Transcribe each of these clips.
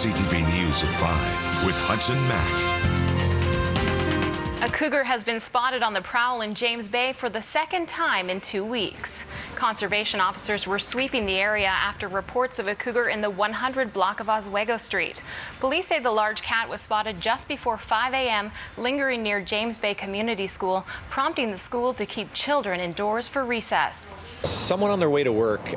CTV News at 5 with Hudson Mack. A cougar has been spotted on the prowl in James Bay for the second time in 2 weeks. Conservation officers were sweeping the area after reports of a cougar in the 100 block of Oswego Street. Police say the large cat was spotted just before 5 a.m. lingering near James Bay Community School, prompting the school to keep children indoors for recess. Someone on their way to work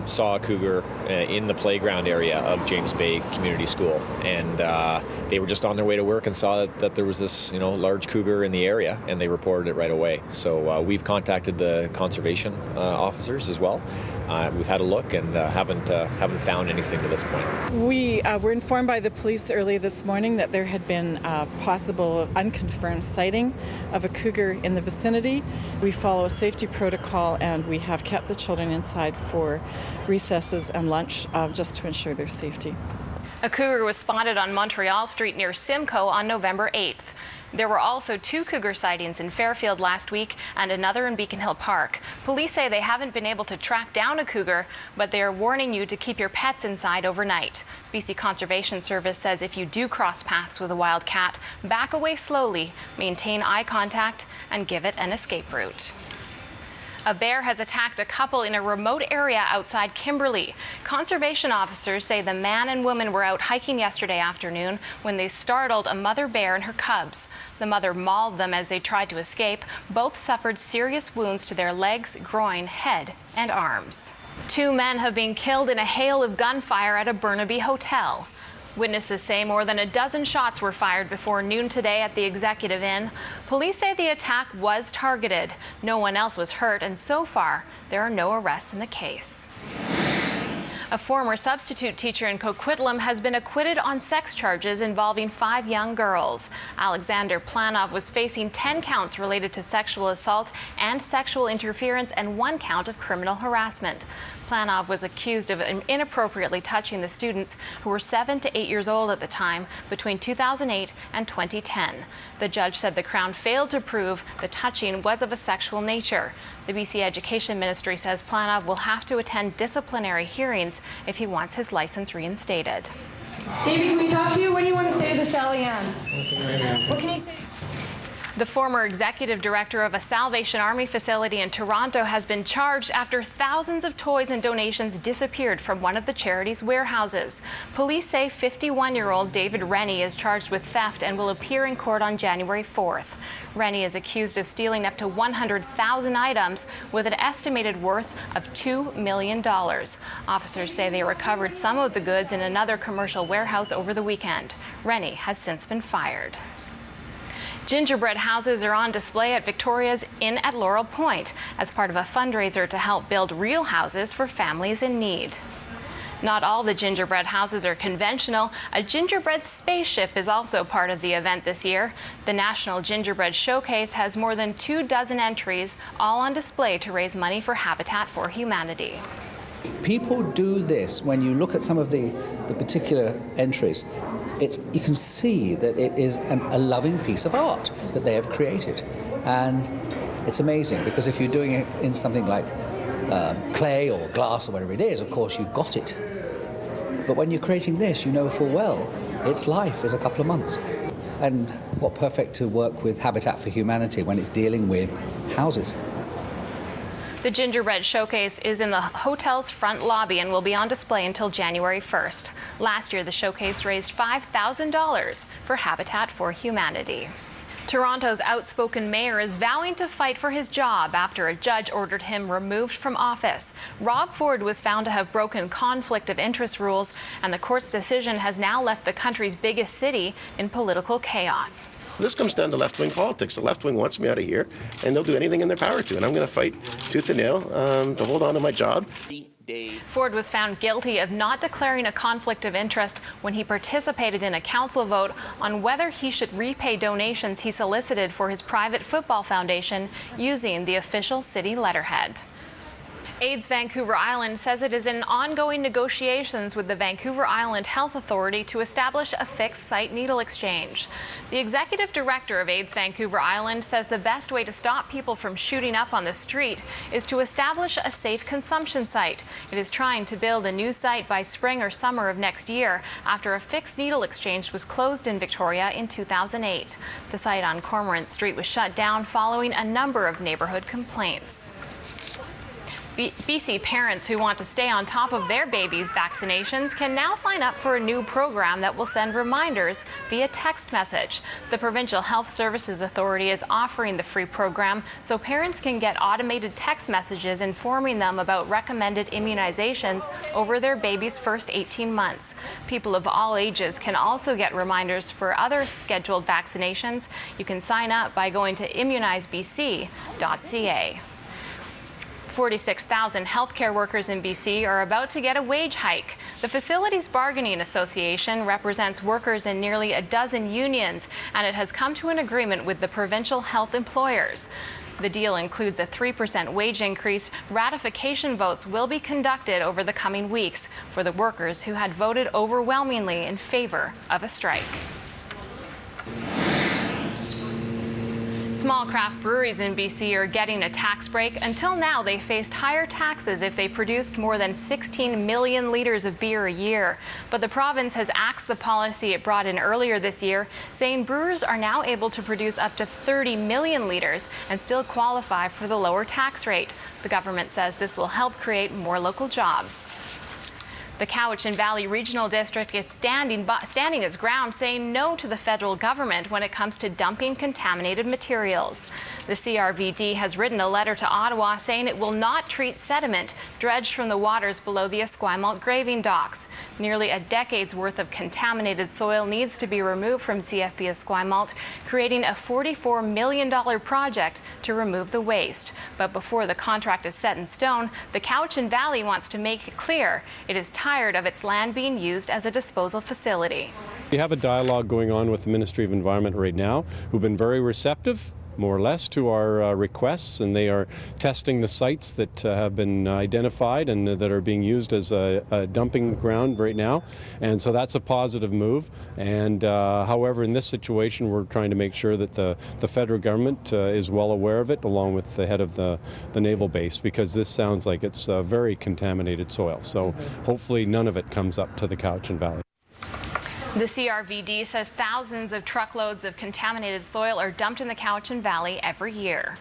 saw a cougar in the playground area of James Bay Community School, and they were just on their way to work and saw that there was this, large cougar in the area, and they reported it right away. So we've contacted the conservation officers as well. We've had a look and haven't found anything to this point. We were informed by the police early this morning that there had been a possible unconfirmed sighting of a cougar in the vicinity. We follow a safety protocol, and we have kept the children inside for recesses and lunch just to ensure their safety. A cougar was spotted on Montreal Street near Simcoe on November 8th. There were also 2 cougar sightings in Fairfield last week and another in Beacon Hill Park. Police say they haven't been able to track down a cougar, but they are warning you to keep your pets inside overnight. BC Conservation Service says if you do cross paths with a wild cat, back away slowly, maintain eye contact, and give it an escape route. A bear has attacked a couple in a remote area outside Kimberley. Conservation officers say the man and woman were out hiking yesterday afternoon when they startled a mother bear and her cubs. The mother mauled them as they tried to escape. Both suffered serious wounds to their legs, groin, head, and arms. 2 men have been killed in a hail of gunfire at a Burnaby hotel. Witnesses say more than a dozen shots were fired before noon today at the Executive Inn. Police say the attack was targeted. No one else was hurt, and so far, there are no arrests in the case. A former substitute teacher in Coquitlam has been acquitted on sex charges involving 5 young girls. Alexander Planov was facing 10 counts related to sexual assault and sexual interference and 1 count of criminal harassment. Planov was accused of inappropriately touching the students, who were 7 to 8 years old at the time, between 2008 and 2010. The judge said the Crown failed to prove the touching was of a sexual nature. The BC Education Ministry says Planov will have to attend disciplinary hearings if he wants his license reinstated. David, can we talk to you? What do you want to say to Sally Ann? What can you say? The former executive director of a Salvation Army facility in Toronto has been charged after thousands of toys and donations disappeared from one of the charity's warehouses. Police say 51-year-old David Rennie is charged with theft and will appear in court on January 4th. Rennie is accused of stealing up to 100,000 items with an estimated worth of $2 million. Officers say they recovered some of the goods in another commercial warehouse over the weekend. Rennie has since been fired. Gingerbread houses are on display at Victoria's Inn at Laurel Point as part of a fundraiser to help build real houses for families in need. Not all the gingerbread houses are conventional. A gingerbread spaceship is also part of the event this year. The National Gingerbread Showcase has more than 24 entries, all on display to raise money for Habitat for Humanity. People do this. When you look at some of the particular entries, you can see that it is a loving piece of art that they have created. And it's amazing, because if you're doing it in something like clay or glass or whatever it is, of course you've got it. But when you're creating this, you know full well its life is a couple of months. And what perfect to work with Habitat for Humanity when it's dealing with houses. The Gingerbread Showcase is in the hotel's front lobby and will be on display until January 1st. Last year, the showcase raised $5,000 for Habitat for Humanity. Toronto's outspoken mayor is vowing to fight for his job after a judge ordered him removed from office. Rob Ford was found to have broken conflict of interest rules, and the court's decision has now left the country's biggest city in political chaos. This comes down to left-wing politics. The left wing wants me out of here, and they'll do anything in their power to, and I'm going to fight tooth and nail to hold on to my job. Ford was found guilty of not declaring a conflict of interest when he participated in a council vote on whether he should repay donations he solicited for his private football foundation using the official city letterhead. AIDS Vancouver Island says it is in ongoing negotiations with the Vancouver Island Health Authority to establish a fixed site needle exchange. The executive director of AIDS Vancouver Island says the best way to stop people from shooting up on the street is to establish a safe consumption site. It is trying to build a new site by spring or summer of next year after a fixed needle exchange was closed in Victoria in 2008. The site on Cormorant Street was shut down following a number of neighborhood complaints. BC parents who want to stay on top of their babies' vaccinations can now sign up for a new program that will send reminders via text message. The Provincial Health Services Authority is offering the free program so parents can get automated text messages informing them about recommended immunizations over their baby's first 18 months. People of all ages can also get reminders for other scheduled vaccinations. You can sign up by going to immunizebc.ca. 46,000 healthcare workers in BC are about to get a wage hike. The Facilities Bargaining Association represents workers in nearly a dozen unions, and it has come to an agreement with the provincial health employers. The deal includes a 3% wage increase. Ratification votes will be conducted over the coming weeks for the workers who had voted overwhelmingly in favor of a strike. Small craft breweries in BC are getting a tax break. Until now, they faced higher taxes if they produced more than 16 million litres of beer a year. But the province has axed the policy it brought in earlier this year, saying brewers are now able to produce up to 30 million litres and still qualify for the lower tax rate. The government says this will help create more local jobs. The Cowichan Valley Regional District is standing its ground, saying no to the federal government when it comes to dumping contaminated materials. The CRVD has written a letter to Ottawa saying it will not treat sediment dredged from the waters below the Esquimalt graving docks. Nearly a decade's worth of contaminated soil needs to be removed from CFB Esquimalt, creating a $44 million project to remove the waste. But before the contract is set in stone, the Cowichan Valley wants to make it clear it is tired of its land being used as a disposal facility. We have a dialogue going on with the Ministry of Environment right now, who've been very receptive, more or less, to our requests, and they are testing the sites that have been identified and that are being used as a dumping ground right now. And so that's a positive move. And however, in this situation, we're trying to make sure that the federal government is well aware of it, along with the head of the naval base, because this sounds like it's very contaminated soil. So hopefully none of it comes up to the Cowichan Valley. The CRVD says thousands of truckloads of contaminated soil are dumped in the Cowichan Valley every year.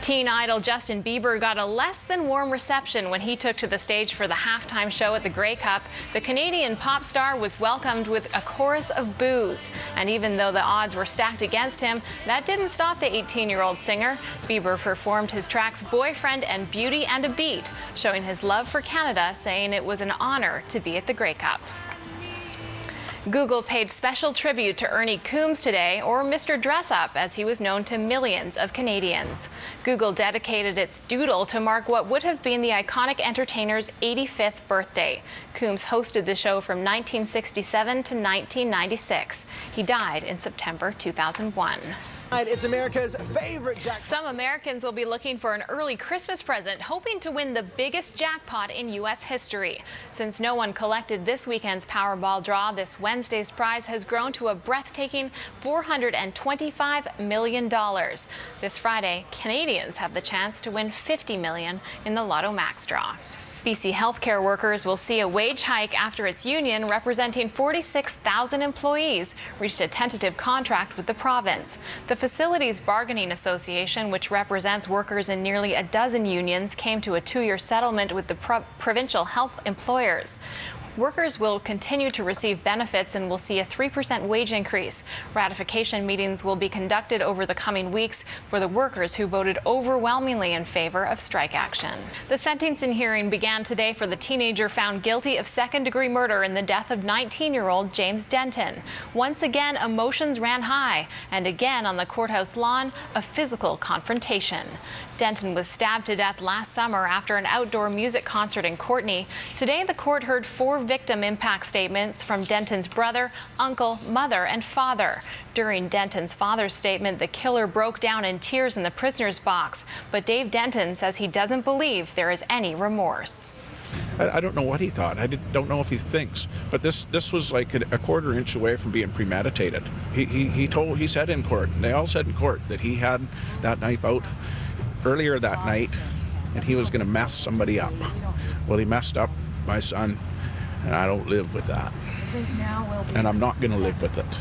Teen idol Justin Bieber got a less than warm reception when he took to the stage for the halftime show at the Grey Cup. The Canadian pop star was welcomed with a chorus of boos. And even though the odds were stacked against him, that didn't stop the 18-year-old singer. Bieber performed his tracks Boyfriend and Beauty and a Beat, showing his love for Canada, saying it was an honor to be at the Grey Cup. Google paid special tribute to Ernie Coombs today, or Mr. Dress-Up, as he was known to millions of Canadians. Google dedicated its Doodle to mark what would have been the iconic entertainer's 85th birthday. Coombs hosted the show from 1967 to 1996. He died in September 2001. It's America's favorite jackpot. Some Americans will be looking for an early Christmas present, hoping to win the biggest jackpot in U.S. history. Since no one collected this weekend's Powerball draw, this Wednesday's prize has grown to a breathtaking $425 million. This Friday, Canadians have the chance to win $50 million in the Lotto Max draw. BC healthcare workers will see a wage hike after its union, representing 46,000 employees, reached a tentative contract with the province. The Facilities Bargaining Association, which represents workers in nearly a dozen unions, came to a 2-year settlement with the provincial health employers. Workers will continue to receive benefits and will see a 3% wage increase. Ratification meetings will be conducted over the coming weeks for the workers who voted overwhelmingly in favor of strike action. The sentencing hearing began today for the teenager found guilty of second-degree murder in the death of 19-year-old James Denton. Once again, emotions ran high, and again on the courthouse lawn, a physical confrontation. Denton was stabbed to death last summer after an outdoor music concert in Courtenay. Today, the court heard 4 victim impact statements from Denton's brother, uncle, mother, and father. During Denton's father's statement, the killer broke down in tears in the prisoner's box. But Dave Denton says he doesn't believe there is any remorse. I don't know what he thought. I don't know if he thinks. But this was like a quarter inch away from being premeditated. He said in court, and they all said in court, that he had that knife out earlier that night and he was going to mess somebody up. Well, he messed up my son, and I don't live with that. And I'm not going to live with it.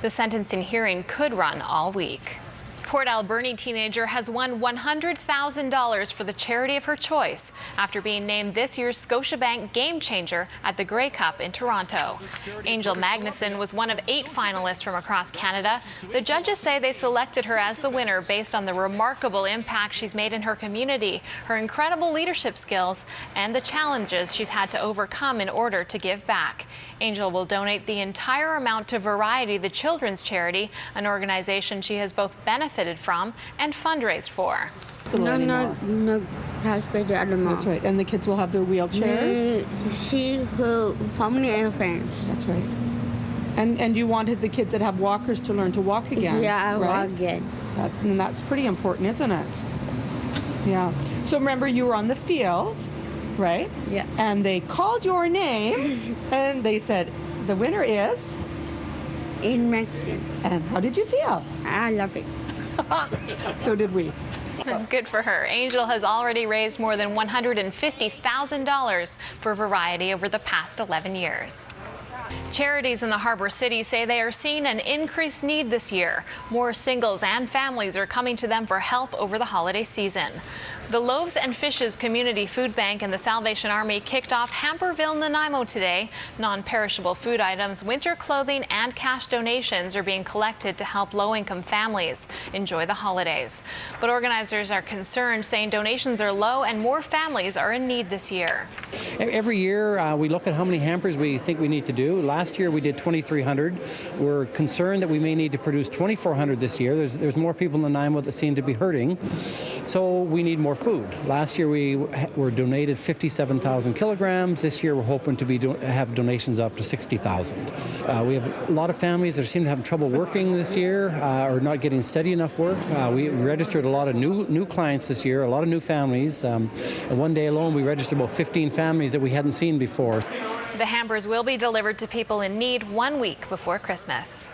The sentencing hearing could run all week. Port Alberni teenager has won $100,000 for the charity of her choice after being named this year's Scotiabank Game Changer at the Grey Cup in Toronto. Angel Magnuson was one of 8 finalists from across Canada. The judges say they selected her as the winner based on the remarkable impact she's made in her community, her incredible leadership skills, and the challenges she's had to overcome in order to give back. Angel will donate the entire amount to Variety, the children's charity, an organization she has both benefited from and fundraised for. No hospital anymore. That's right. And the kids will have their wheelchairs? She, her family and friends. That's right. And you wanted the kids that have walkers to learn to walk again? Yeah, right? walk again. And that's pretty important, isn't it? Yeah. So remember, you were on the field, right? Yeah. And they called your name and they said, the winner is? In Mexico. And how did you feel? I love it. So did we. Good for her. Angel has already raised more than $150,000 for Variety over the past 11 years. Charities in the Harbor City say they are seeing an increased need this year. More singles and families are coming to them for help over the holiday season. The Loaves and Fishes Community Food Bank and the Salvation Army kicked off Hamperville, Nanaimo today. Non-perishable food items, winter clothing, and cash donations are being collected to help low-income families enjoy the holidays. But organizers are concerned, saying donations are low and more families are in need this year. Every year we look at how many hampers we think we need to do. Last year we did 2,300. We're concerned that we may need to produce 2,400 this year. There's more people in Nanaimo that seem to be hurting, so we need more food. Last year we were donated 57,000 kilograms. This year we're hoping to have donations up to 60,000. We have a lot of families that seem to have trouble working this year or not getting steady enough work. We registered a lot of new clients this year, a lot of new families. One day alone we registered about 15 families that we hadn't seen before. The hampers will be delivered to people in need 1 week before Christmas.